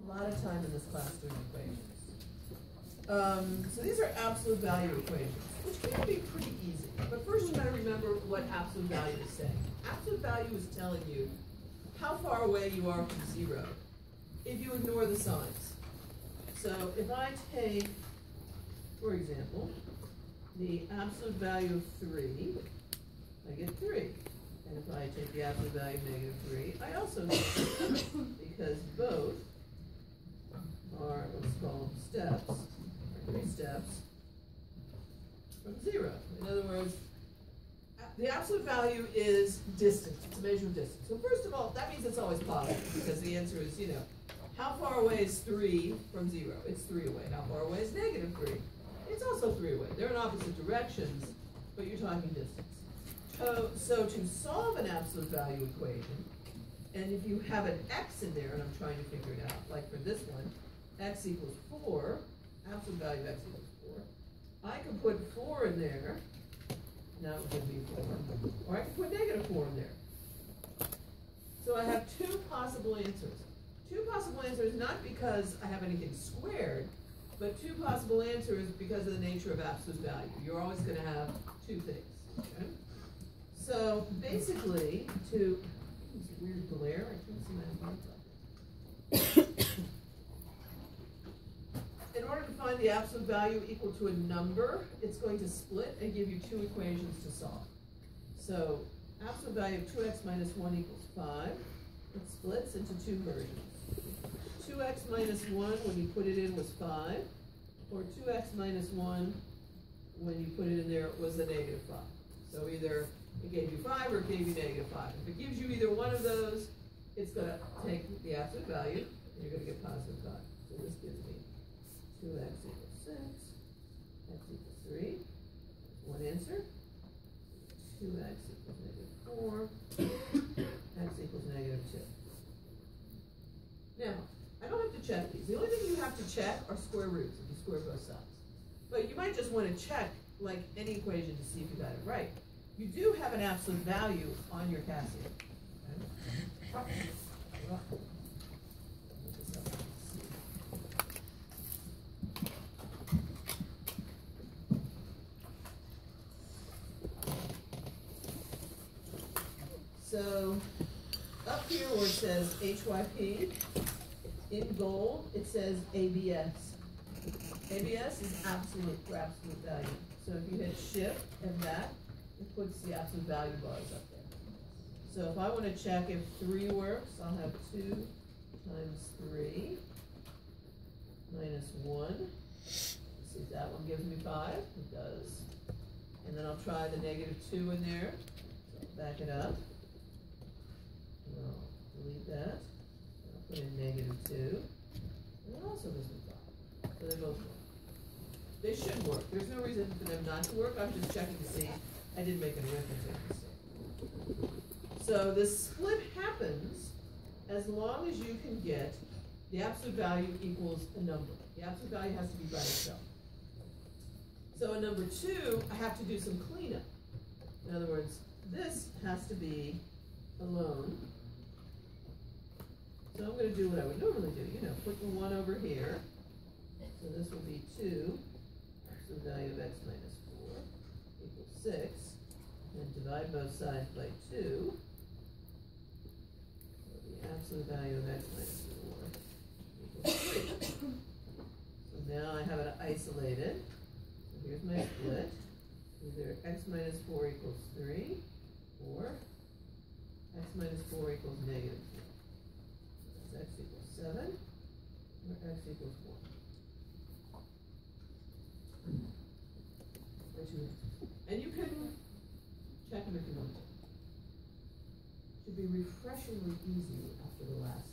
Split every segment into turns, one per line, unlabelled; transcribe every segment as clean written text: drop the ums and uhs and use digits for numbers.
a lot of time in this class doing equations. So these are absolute value equations, which can be pretty easy. But first you got to remember what absolute value is saying. Absolute value is telling you how far away you are from 0 if you ignore the signs. So if I take, for example, the absolute value of 3, I get 3. And if I take the absolute value of -3, I also get 3, because both are, let's call them steps, or 3 steps from 0. In other words, the absolute value is distance. It's a measure of distance. So first of all, that means it's always positive, because the answer is, you know, how far away is 3 from 0? It's 3 away. How far away is -3? It's also 3 away. They're in opposite directions, but you're talking distance. So to solve an absolute value equation, and if you have an x in there, and I'm trying to figure it out, like for this one, x equals 4, absolute value of x equals 4, I can put 4 in there, now it would be 4, or I can put -4 in there. So I have 2 possible answers. 2 possible answers, not because I have anything squared, but 2 possible answers because of the nature of absolute value. You're always going to have 2 things. Okay? So basically, to it's a weird glare, I can't see my light. In order to find the absolute value equal to a number, it's going to split and give you 2 equations to solve. So absolute value of 2x minus 1 equals 5. It splits into 2 versions. 2x minus 1 when you put it in was 5, or 2x minus 1 when you put it in there was a -5. So either it gave you 5 or it gave you -5. If it gives you either one of those, it's going to take the absolute value, and you're going to get positive 5. So this gives me 2x equals 6, x equals 3. One answer. 2x equals -4, x equals -2. Now, I don't have to check these. The only thing you have to check are square roots if you square both sides. But you might just want to check, like any equation, to see if you got it right. You do have an absolute value on your calculator. Okay? So, up here where it says HYP, in gold, it says ABS. ABS is absolute for absolute value. So if you hit shift and that, it puts the absolute value bars up there. So if I want to check if 3 works, I'll have 2 times 3 minus 1. See if that one gives me 5. It does. And then I'll try the -2 in there. So I'll back it up. And I'll delete that. I'll put in -2. And it also gives me 5. So they both work. They should work. There's no reason for them not to work. I'm just checking to see I didn't make an arithmetic mistake. So this split happens as long as you can get the absolute value equals a number. The absolute value has to be by itself. So in number 2, I have to do some cleanup. In other words, this has to be alone. So I'm going to do what I would normally do. You know, put the 1 over here. So this will be 2. Absolute value of x minus 4 equals 6. And divide both sides by 2. So the absolute value of x minus 4 equals 3. So now I have it isolated. So here's my split. Either x minus 4 equals 3, or x minus 4 equals -4. So that's x equals 7, or x equals 1. And you can check them if you want to. Should be refreshingly easy after the last.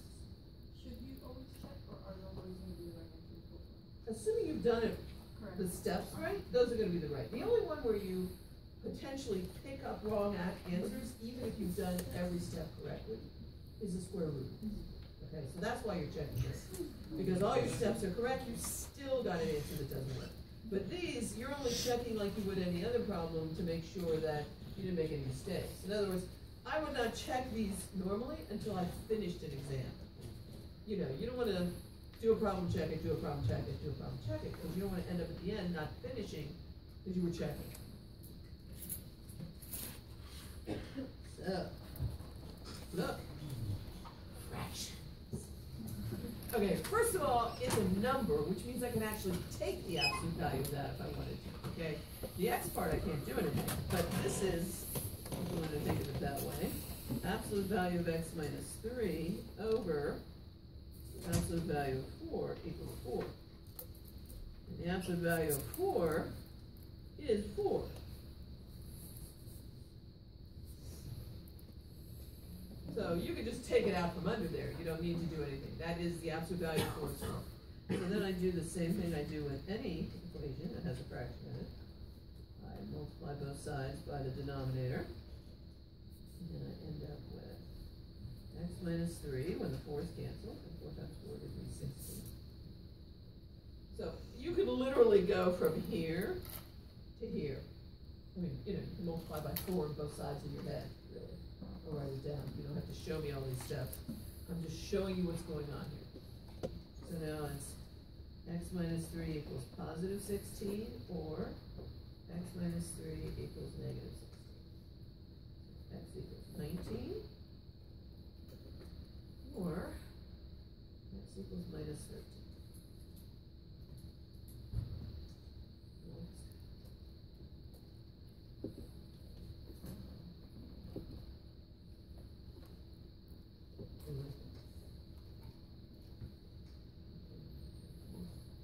Should you always check, or are you always going to be right?
Assuming you've done it,
Correct.
the steps right, those are going to be the right. The only one where you potentially pick up wrong answers, even if you've done every step correctly, is the square root. Okay, so that's why you're checking this. Because all your steps are correct, you've still got an answer that doesn't work. But these, you're only checking like you would any other problem to make sure that you didn't make any mistakes. In other words, I would not check these normally until I finished an exam. You know, you don't want to do a problem, check it, do a problem, check it, do a problem, check it, because you don't want to end up at the end not finishing because you were checking. So, look, fractions. Okay, first of all, it's a number, which means I can actually take the absolute value of that if I wanted to, okay? The x part I can't do anything, but this is, if you want to think of it that way, absolute value of x minus 3 over absolute value of 4 equals 4. And the absolute value of 4 is 4. So you can just take it out from under there. You don't need to do anything. That is the absolute value of 4 itself. So then I do the same thing I do with any equation that has a fraction in it. I multiply both sides by the denominator. And then I end up with x minus 3 when the 4's cancel. And 4 times 4 gives me 16. So you could literally go from here to here. I mean, you know, you can multiply by 4 on both sides of your head, really. I'll write it down. You don't have to show me all these steps. I'm just showing you what's going on here. So now it's x minus 3 equals positive 16, or x minus 3 equals negative 16. X equals 19, or x equals minus 13.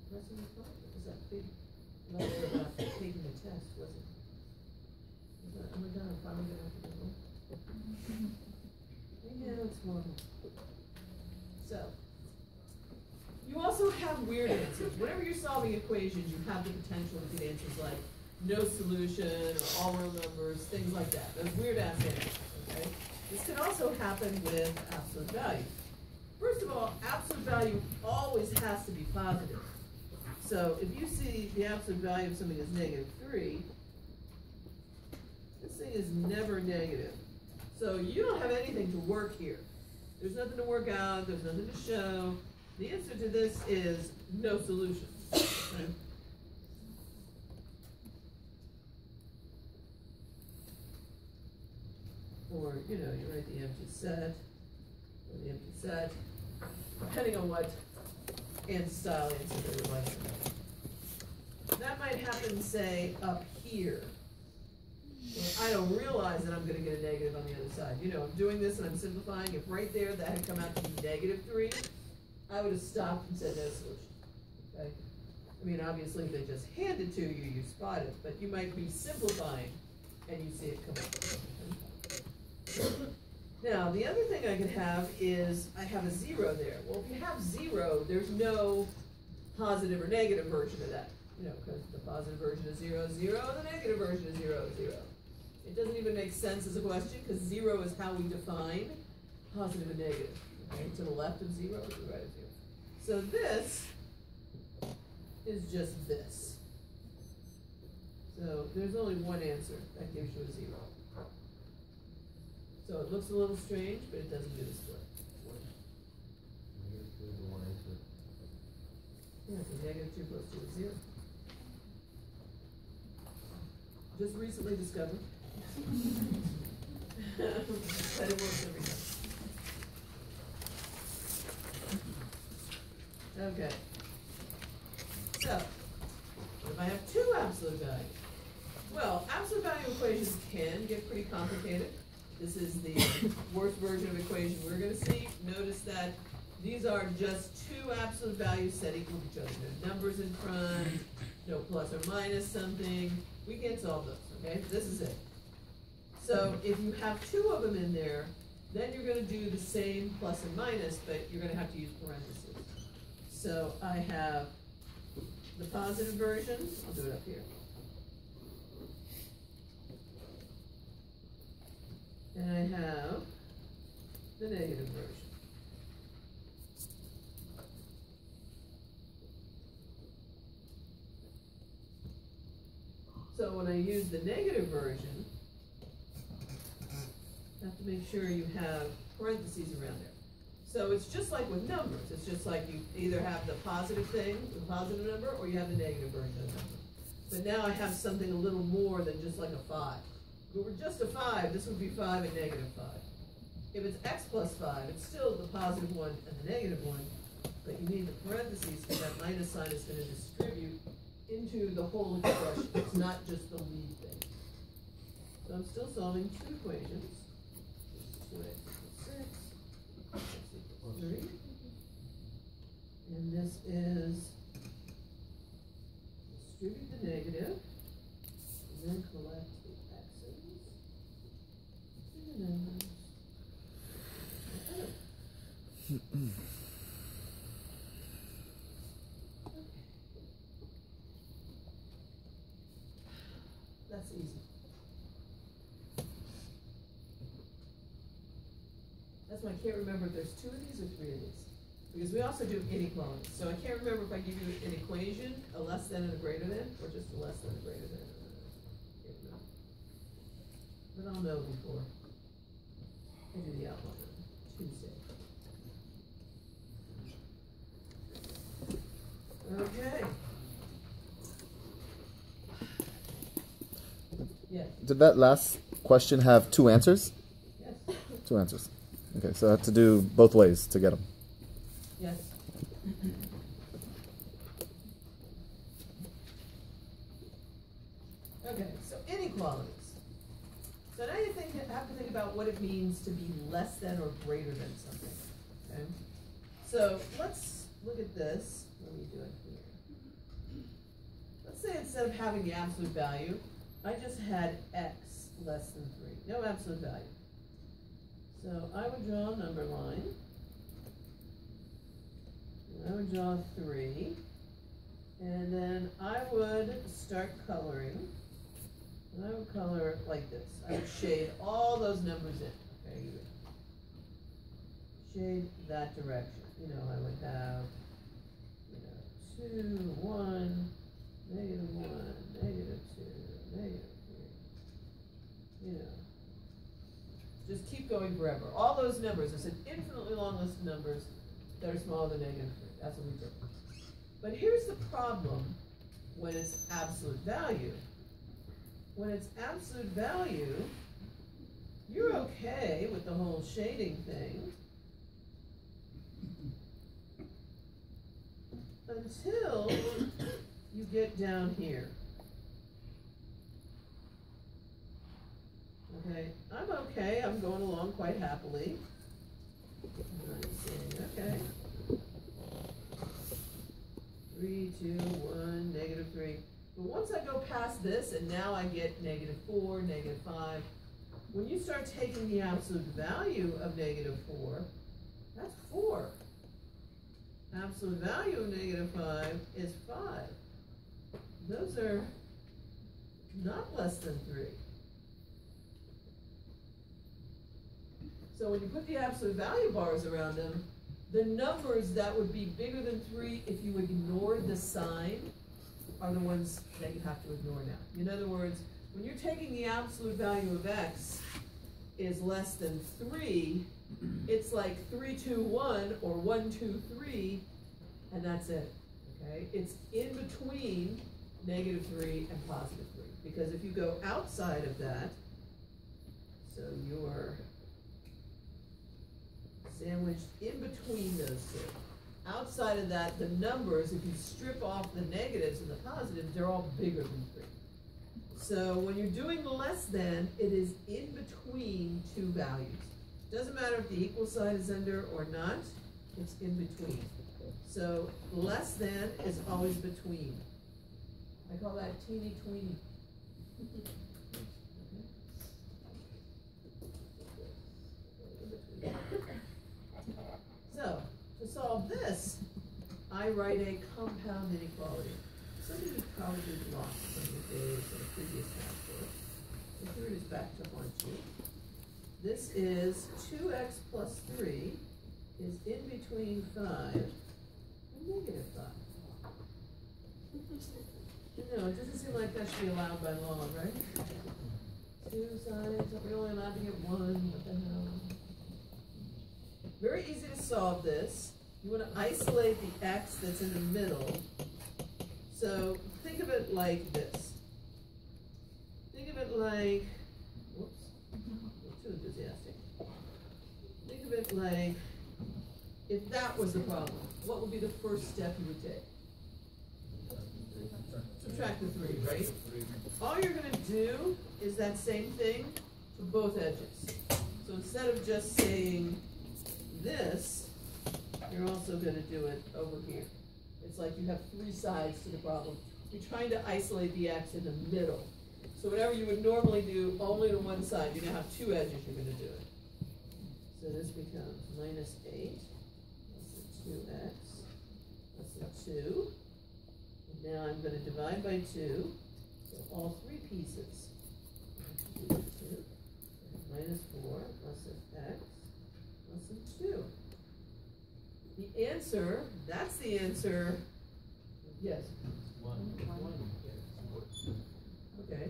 Was that big lecture about taking the test, was it? Oh my God, I'm finally gonna have to go home. Yeah, it's horrible. So, you also have weird answers. Whenever you're solving equations, you have the potential to get answers like no solution, or all real numbers, things like that. Those weird ass answers, okay? This can also happen with absolute value. First of all, absolute value always has to be positive. So if you see the absolute value of something as negative 3, this thing is never negative. So you don't have anything to work here. There's nothing to work out, there's nothing to show. The answer to this is no solution. Okay? Or, you know, you write the empty set, or the empty set, depending on what style answer they would like to make. That might happen, say, up here. Where I don't realize that I'm going to get a negative on the other side. You know, I'm doing this and I'm simplifying. If right there that had come out to be negative 3, I would have stopped and said no solution. Okay? I mean, obviously, if they just hand it to you, you spot it. But you might be simplifying and you see it come up. Okay? Now, the other thing I could have is I have a 0 there. Well, if you have 0, there's no positive or negative version of that. You know, because the positive version of 0 is 0, the negative version of 0 is 0. It doesn't even make sense as a question because 0 is how we define positive and negative. Okay? To the left of 0, to the right of 0. So this is just this. So there's only one answer that gives you a 0. So it looks a little strange, but it doesn't do the split. Yeah, so negative 2 plus 2 is 0. Just recently discovered. But it works every time. Okay. So, if I have 2 absolute values? Well, absolute value equations can get pretty complicated. This is the worst version of equation we're going to see. Notice that these are just 2 absolute values set equal to each other. No numbers in front, no plus or minus something. We can't solve those, okay? This is it. So if you have 2 of them in there, then you're going to do the same plus and minus, but you're going to have to use parentheses. So I have the positive version. I'll do it up here. And I have the negative version. So when I use the negative version, you have to make sure you have parentheses around there. So it's just like with numbers. It's just like you either have the positive thing, the positive number, or you have the negative version of the number. But now I have something a little more than just like a 5. If it were just a 5, this would be 5 and negative 5. If it's x plus 5, it's still the positive one and the negative one, but you need the parentheses because that minus sign is going to distribute into the whole expression. It's not just the lead thing. So I'm still solving two equations. 2x equals 6, x equals 3. And this is distribute the negative, and then collect the x's and the numbers. That's easy. That's why I can't remember if there's 2 of these or 3 of these. Because we also do inequalities. So I can't remember if I give you an equation, a less than and a greater than, or just a less than and a greater than. Can't remember. But I'll know before I do the outline on Tuesday. Okay. Yes.
Did that last question have 2 answers?
Yes.
2 answers. Okay, so I have to do both ways to get them.
Yes. Okay, so inequalities. So now you have to think about what it means to be less than or greater than something. Okay? So let's look at this. What are we doing here? Let's say instead of having the absolute value, I just had x less than 3. No absolute value. So I would draw a number line. I would draw 3, and then I would start coloring, and I would color it like this. I would shade all those numbers in, okay? You would shade that direction. You know, I would have, 2, 1, negative 1, negative 2, negative 3, just keep going forever. All those numbers, it's an infinitely long list of numbers that are smaller than negative 3. That's what we do. But here's the problem when it's absolute value. When it's absolute value, you're okay with the whole shading thing until you get down here. Okay, I'm okay. I'm going along quite happily. I'm saying, okay. 3, 2, 1, negative 3. But once I go past this, and now I get negative 4, negative 5, when you start taking the absolute value of negative 4, that's 4. Absolute value of negative 5 is 5. Those are not less than 3. So when you put the absolute value bars around them, the numbers that would be bigger than 3 if you ignored the sign are the ones that you have to ignore now. In other words, when you're taking the absolute value of x is less than 3, it's like 3, 2, 1 or 1, 2, 3, and that's it. Okay? It's in between negative 3 and positive 3. Because if you go outside of that, so you're sandwiched in between those two. Outside of that, the numbers, if you strip off the negatives and the positives, they're all bigger than 3. So when you're doing less than, it is in between two values. Doesn't matter if the equal sign is under or not, it's in between. So less than is always between. I call that teeny tweeny. So, to solve this, I write a compound inequality. Something you probably lost from your days in a previous math course. So here it is back to haunt you. This is 2x plus 3 is in between 5 and negative 5. No, it doesn't seem like that should be allowed by law, right? 2 sides, are we only allowed to get 1? What the hell? very easy to solve this. You want to isolate the x that's in the middle. So think of it like this. Think of it like, whoops, too enthusiastic. Think of it like, if that was the problem, what would be the first step you would take? Subtract the 3, right? All you're going to do is that same thing to both edges. So instead of just saying this, you're also going to do it over here. It's like you have 3 sides to the problem. You're trying to isolate the x in the middle. So whatever you would normally do only to one side, you're going to have 2 edges you're going to do it. So this becomes minus 8. That's a 2x. That's a 2. And now I'm going to divide by 2. So all 3 pieces. 2, 2. Minus 4 plus an x plus a 2. The answer, that's the answer. Yes.
1.
Okay.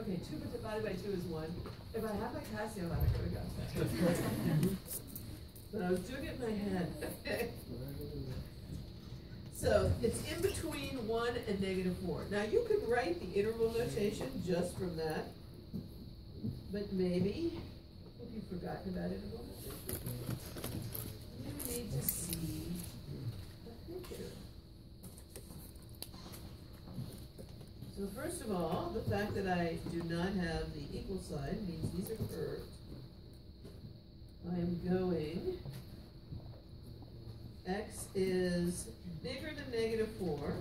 Okay, 2 divided by 2 is 1. If I had my Casio, I could have got that. But I was doing it in my head. So it's in between 1 and negative 4. Now you could write the interval notation just from that, but maybe, if you've forgotten about interval notation, you need to see a picture. So first of all, the fact that I do not have the equal sign means these are curved. I am going, x is bigger than negative 4.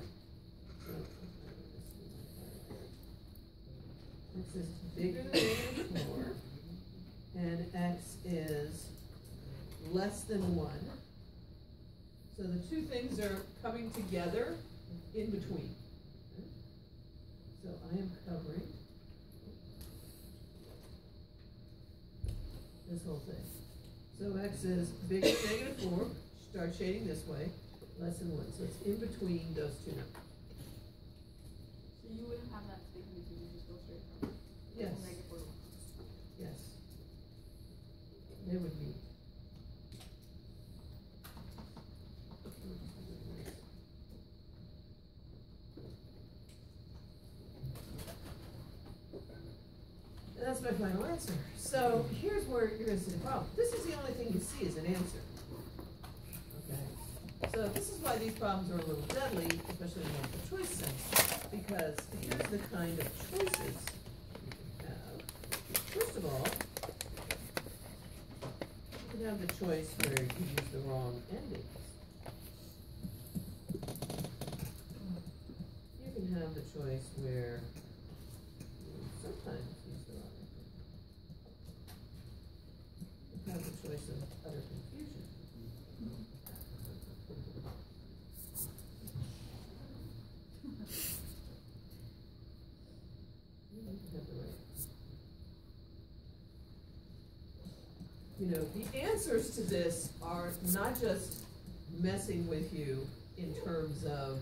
X is bigger than negative 4. And x is less than 1. So the two things are coming together in between. So I am covering this whole thing. So x is bigger than negative 4. Start shading this way. Less than 1. So it's in between those two numbers.
So you wouldn't have that statement, you would just go straight from
Yes.
negative 4 to 1.
Yes. They would meet. And that's my final answer. So here's where you're going to see the problem. This is the only thing you see as an answer. Okay. So this is why these problems are a little deadly, especially in the multiple choice sense, because here's the kind of choices you have. First of all, you can have the choice where you use the wrong endings. You can have the choice where you sometimes use the wrong ending. You can have the choice of utter confusion. You know, the answers to this are not just messing with you in terms of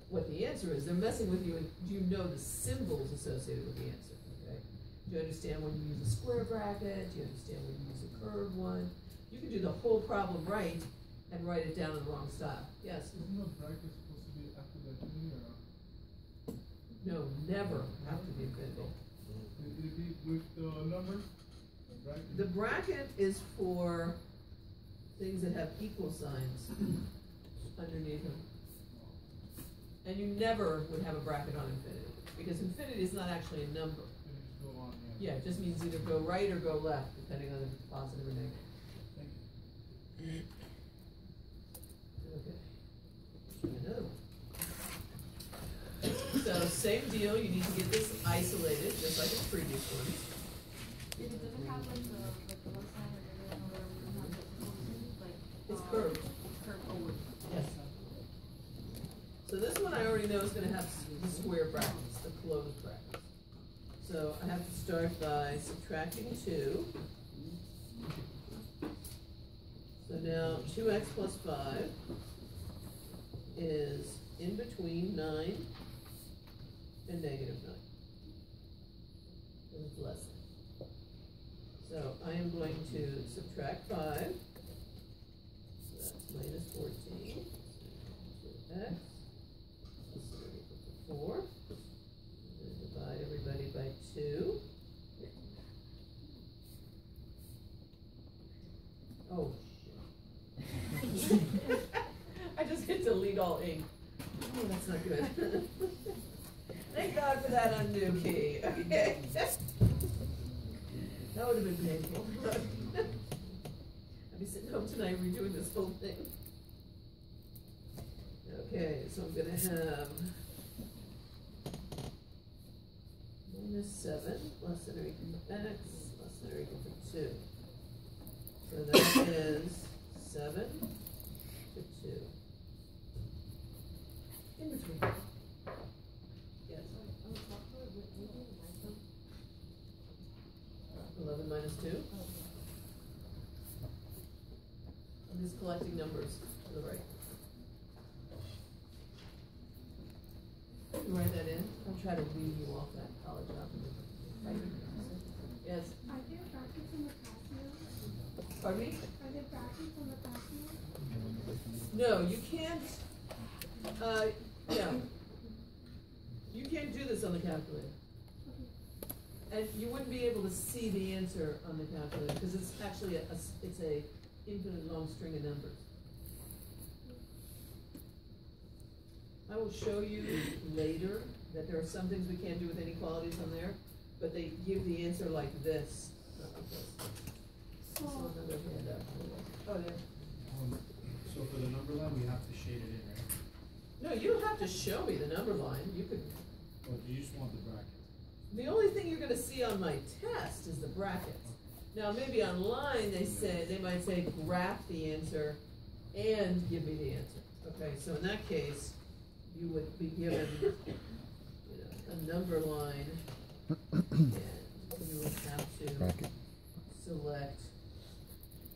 what the answer is. They're messing with you and do you know the symbols associated with the answer, okay? Do you understand when you use a square bracket? Do you understand when you use a curved one? You can do the whole problem right and write it down in the wrong style. Yes?
Isn't the bracket supposed to be after the infinity or?
No, never have to be infinity.
Is it with the numbers?
The bracket is for things that have equal signs underneath them. And you never would have a bracket on infinity, because infinity is not actually a number.
Go on,
Yeah, it just means either go right or go left, depending on if it's positive or negative.
Thank you.
Okay. Another one. So same deal, you need to get this isolated, just like the previous ones.
If it doesn't have like the left sign or the other one, whatever, we don't have the like
It's curved.
It's curved over.
Yes. So this one I already know is going to have the square brackets, the closed brackets. So I have to start by subtracting 2. So now 2x plus 5 is in between 9 and negative 9. And it's less than. So I am going to subtract 5. So that's minus 14. So x less than or equal to 4. And then divide everybody by 2. Oh, shit. I just hit delete all ink. Oh, that's not good. Thank God for that undo key. Okay. That would have been painful. I'd be sitting home tonight redoing this whole thing. Okay, so I'm gonna have minus 7 less than or equal to x less than or equal to 2. So that is 7 to 2. In between. Yes. 11 minus 2. I'm just collecting numbers to the right. You write that in? I'll try to weed you off that college algebra. Yes.
Are there brackets in the Casio?
Pardon me?
Are there brackets on the Casio?
No, you can't. Yeah. You can't do this on the calculator. And you wouldn't be able to see the answer on the calculator because it's actually it's a infinite long string of numbers. I will show you later that there are some things we can't do with inequalities on there, but they give the answer like this, not like this. So another handout. Oh, there.
So for the number line, we have to shade it in, right?
No, you don't have to show me the number line. You could.
Or do you just want the bracket?
The only thing you're going to see on my test is the brackets. Now, maybe online they might say graph the answer and give me the answer. Okay, so in that case, you would be given, a number line, and you would have to select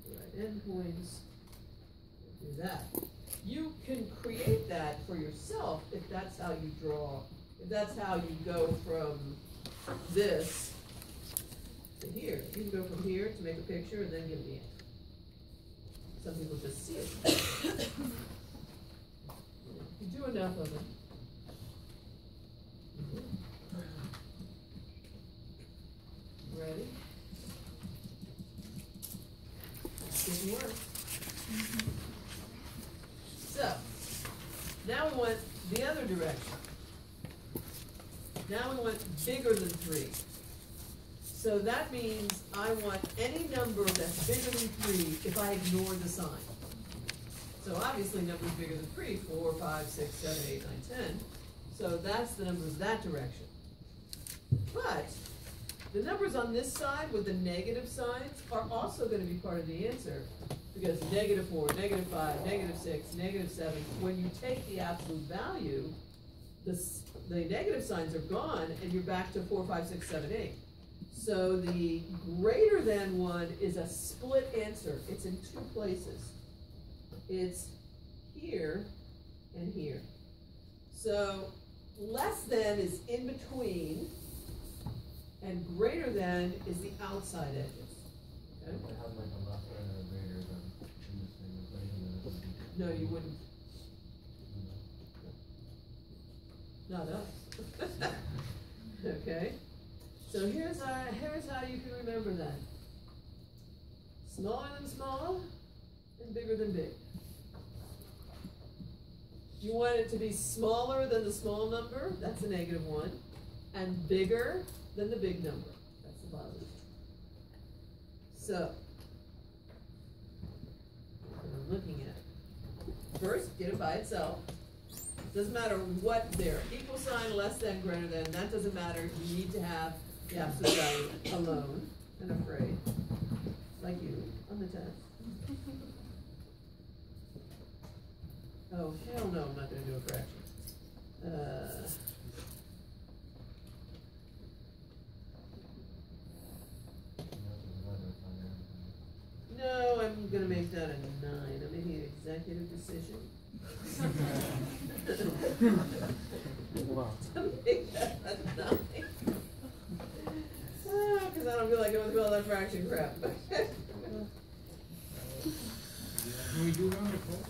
the right endpoints. Do that. You can create that for yourself if that's how you draw. If that's how you go from this to here. You can go from here to make a picture and then give the answer. Some people just see it. If you do enough of it. Ready? Didn't work. So, now we want the other direction. Now we want bigger than 3. So that means I want any number that's bigger than 3 if I ignore the sign. So obviously numbers bigger than 3, 4, 5, 6, 7, 8, 9, 10. So that's the numbers that direction. But the numbers on this side with the negative signs are also going to be part of the answer. Because negative 4, negative 5, negative 6, negative 7, when you take the absolute value, the negative signs are gone and you're back to 4, 5, 6, 7, 8. So the greater than one is a split answer. It's in 2 places. It's here and here. So less than is in between and greater than is the outside edges. Okay?
If I have like a lesser and a greater than in the same equation, then it would be.
No, you wouldn't. Not us. Okay. So here's how you can remember that. Smaller than small and bigger than big. You want it to be smaller than the small number, that's a -1, and bigger than the big number, that's the positive. So, what I'm looking at. First, get it by itself. Doesn't matter what there, equal sign, less than, greater than, that doesn't matter. You need to have the absolute value alone and afraid, like you on the test. Oh, hell no, I'm not going to do a fraction. No, I'm going to make that a 9. I'm making an executive decision.
Wow.
To make that a 9. Because I don't feel like going through all that fraction crap.
Can we do round of code?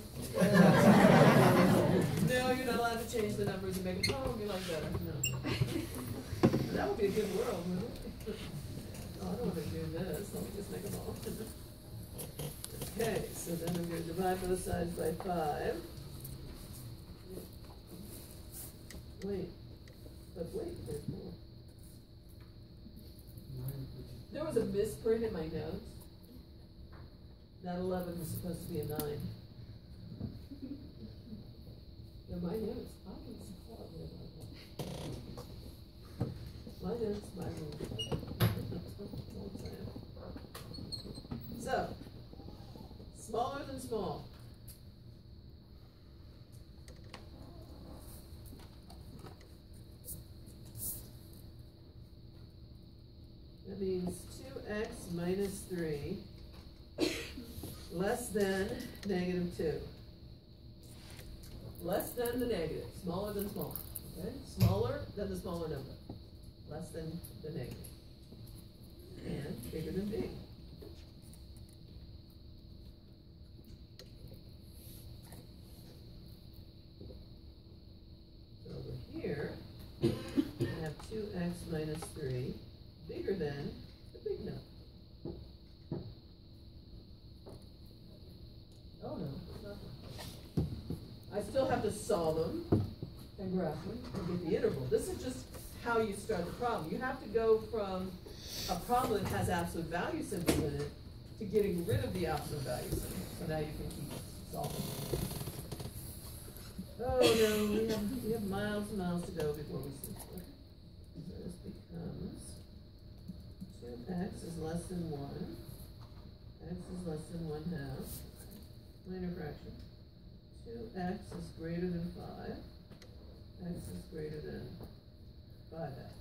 No, you're not allowed to change the numbers and make them, oh, you like better. No. That would be a good world, wouldn't it? Oh, I don't want to do this. Let me just make them all. Okay, so then I'm going to divide both sides by 5. Wait, there's more. There was a misprint in my notes. That 11 was supposed to be a 9. They're my notes. I can support me about that. My notes, my rules. So, smaller than small. That means 2x minus 3 less than negative 2. Less than the negative, smaller than small. Okay? Smaller than the smaller number. Less than the negative. And bigger than b. So over here, I have 2x minus 3 bigger than the big number. Oh no, it's not. I still have to solve them and graph them and get the interval. This is just how you start the problem. You have to go from a problem that has absolute value symbols in it to getting rid of the absolute value symbol. So now you can keep solving. Oh no, we have miles and miles to go before we see. Okay. So this becomes 2x is less than 1. X is less than 1/2. Minor fraction. 2x is greater than 5. X is greater than 5x.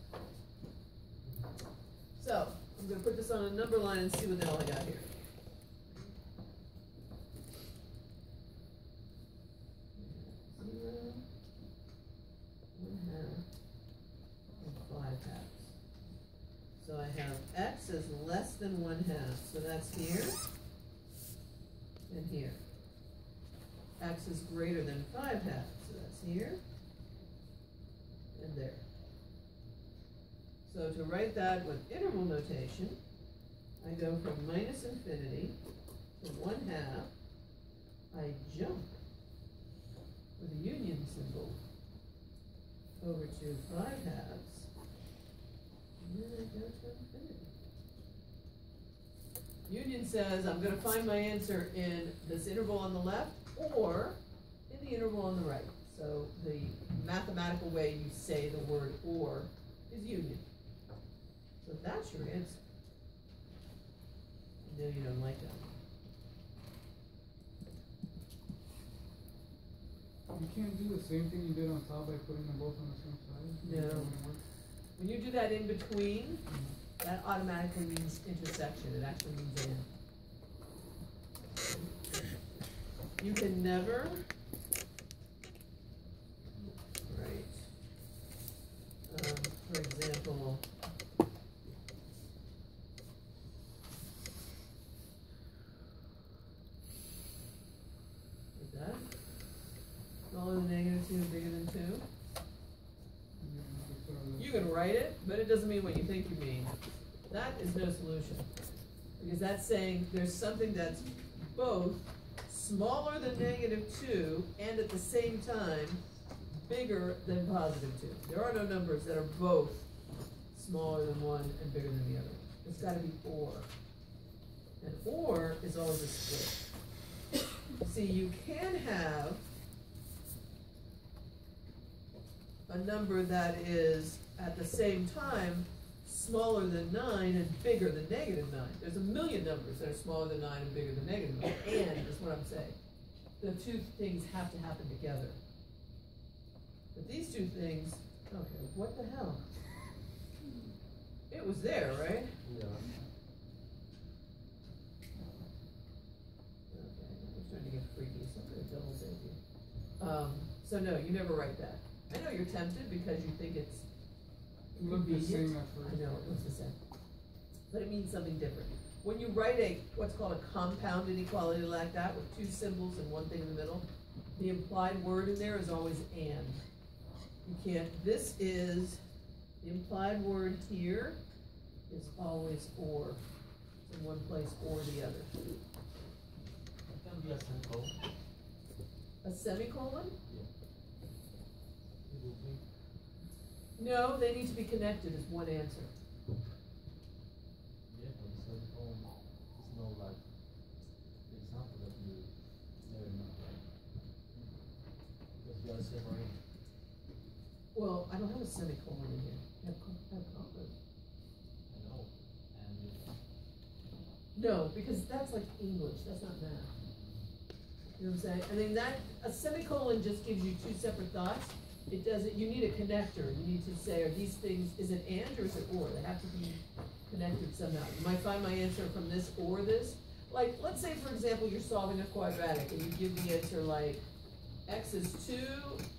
So, I'm going to put this on a number line and see what the hell I got here. Zero, 1/2, and 5/2. So I have x is less than 1/2. So that's here and here. X is greater than 5/2, so that's here and there. So to write that with interval notation, I go from minus infinity to 1/2. I jump with a union symbol over to 5/2, and then I go to infinity. Union says I'm going to find my answer in this interval on the left or in the interval on the right. So the mathematical way you say the word or is union. So that's your answer. I know you don't like that one.
You can't do the same thing you did on top by putting them both on the same side?
No. When you do that in between, that automatically means intersection. It actually means and. You can never write, for example, like that. Smaller than -2, bigger than 2. You can write it, but it doesn't mean what you think you mean. That is no solution. Because that's saying there's something that's both smaller than -2 and at the same time bigger than +2. There are no numbers that are both smaller than one and bigger than the other. It's got to be or. And or is always a split. See, you can have a number that is at the same time smaller than 9 and bigger than -9. There's a million numbers that are smaller than 9 and bigger than -9. And is what I'm saying. The two things have to happen together. But these two things, okay, what the hell? It was there, right?
Yeah.
Okay, I was trying to get freaky, so I'm going to double save you. So no, you never write that. I know you're tempted because you think it's
It looked the same at
I
first.
know, it looks the same. but it means something different. When you write what's called a compound inequality like that, with two symbols and one thing in the middle, the implied word in there is always and. You can't, this is, the implied word here is always or. It's in one place or the other.
It can be a semicolon.
A semicolon?
Yeah. It will be.
No, they need to be connected is one answer.
Yeah, but the semicolon is no like the example that you never know, right? Because you are separating.
Well, I don't have a semicolon in here. I have commas.
I know. And
No, because that's like English, that's not math. You know what I'm saying? I mean, a semicolon just gives you two separate thoughts. It doesn't, you need a connector. You need to say, are these things, is it and or is it or? They have to be connected somehow. You might find my answer from this or this. Like, let's say, for example, you're solving a quadratic and you give the answer like, x is 2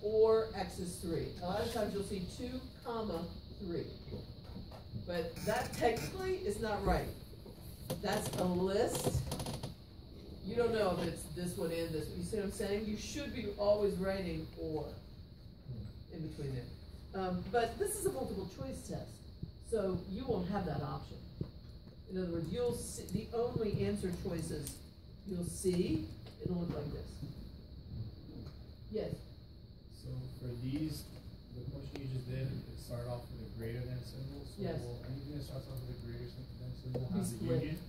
or x is 3. A lot of times you'll see 2, 3. But that technically is not right. That's a list. You don't know if it's this one and this one. You see what I'm saying? You should be always writing or in between there. But this is a multiple choice test, so you won't have that option. In other words, you'll see, the only answer choices you'll see, it'll look like this. Yes?
So for these, the question you just did, it started off with a greater than symbol. So
Yes.
will anything that starts off with a greater than symbol
Be
have the
split.
union?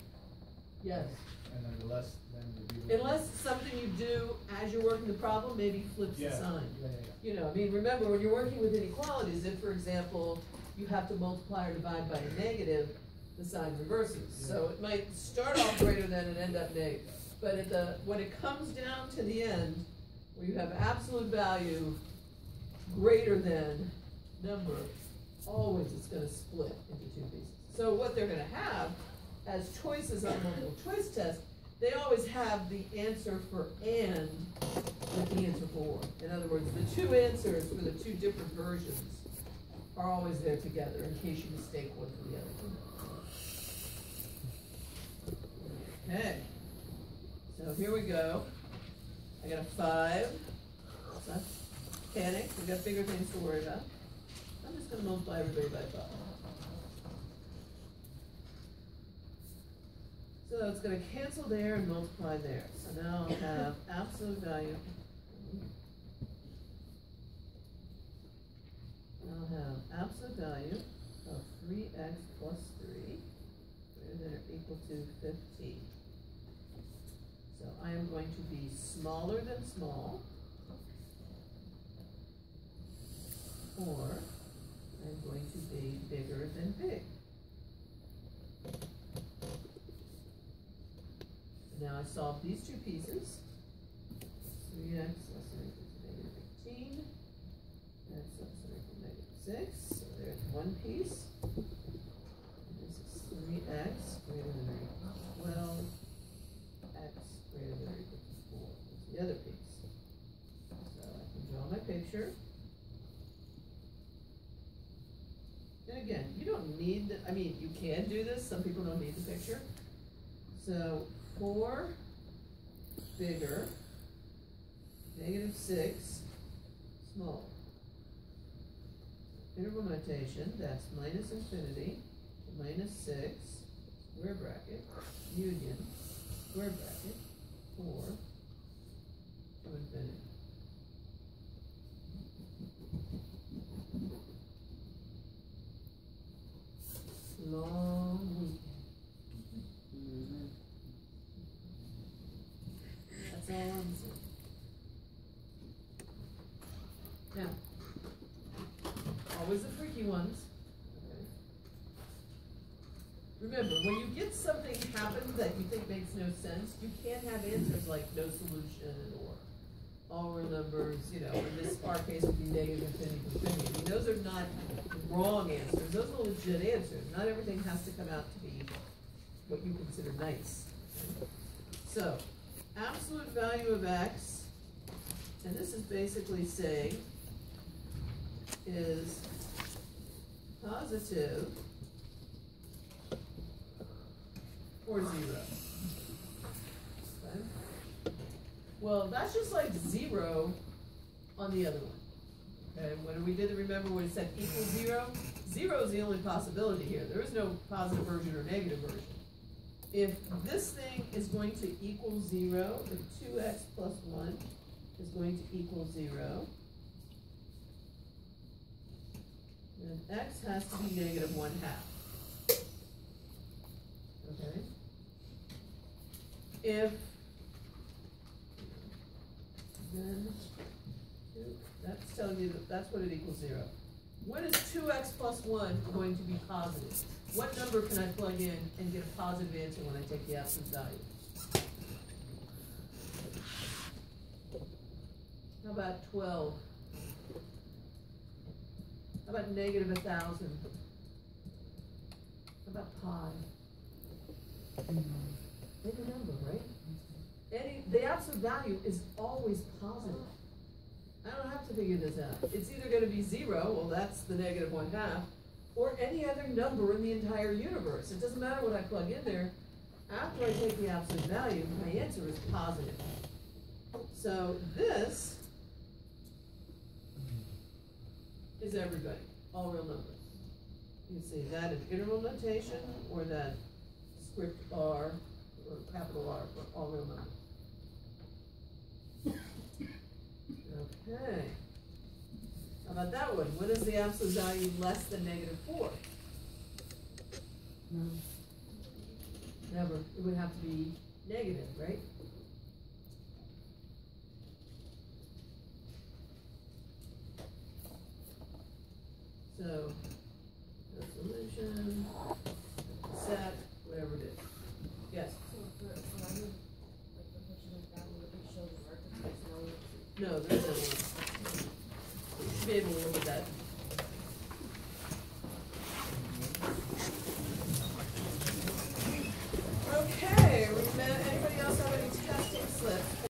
Yes.
And then the less than would be the
Unless something you do as you're working the problem maybe flips the sign.
Yeah.
You know, I mean, remember, when you're working with inequalities, if, for example, you have to multiply or divide by a negative, the sign reverses. So it might start off greater than and end up negative. But when it comes down to the end, where you have absolute value greater than number, always it's going to split into two pieces. So what they're going to have as choices on multiple choice test, they always have the answer for and with the answer for. In other words, the two answers for the two different versions are always there together in case you mistake one for the other. Okay. So here we go. I got a 5. So panic. We've got bigger things to worry about. I'm just going to multiply everybody by 5. So it's going to cancel there and multiply there. So now I'll have absolute value. I'll have absolute value of 3x plus 3 greater than or equal to 15. So I am going to be smaller than small, or I'm going to be bigger than big. Now I solve these two pieces. 3x less than or equal to negative 18. X less than or equal to negative 6. So there's one piece. And this is 3x greater than or equal to 12. X greater than or equal to 4. That's the other piece. So I can draw my picture. And again, you don't need the, I mean, you can do this. Some people don't need the picture. So 4 bigger, negative 6 small. Interval notation, that's minus infinity to minus 6, square bracket, union, square bracket, 4 to infinity. Long weekend. That's all I'm saying. Now, always the tricky ones. Okay. Remember, when you get something happen that you think makes no sense, you can't have answers like no solution or all real numbers, you know, in this our case would be negative infinity to infinity. I mean, those are not wrong answers. Those are legit answers. Not everything has to come out to be what you consider nice. Okay? So, absolute value of x, and this is basically saying, is positive or 0. Okay? Well, that's just like 0 on the other one. Okay, when we did it, remember when it said equals 0? 0 is the only possibility here. There is no positive version or negative version. If this thing is going to equal 0, if 2x plus 1 is going to equal 0, then x has to be negative 1/2. Okay? If then that's telling you that that's what it equals 0. When is 2x plus 1 going to be positive? What number can I plug in and get a positive answer when I take the absolute value? How about 12? How about negative 1,000? How about pi? Any number, right? The absolute value is always positive. I don't have to figure this out. It's either going to be 0, well that's the negative 1/2, or any other number in the entire universe. It doesn't matter what I plug in there. After I take the absolute value, my answer is positive. So this is everybody, all real numbers. You can see that in interval notation or that script R or capital R for all real numbers. Okay. How about that one? What is the absolute value less than negative 4? No. Never. It would have to be negative, right? So, the solution, set, whatever it is. Yes?
So I would, like, the question like that, would it show the work?
No, there's no one. You should be able to look at that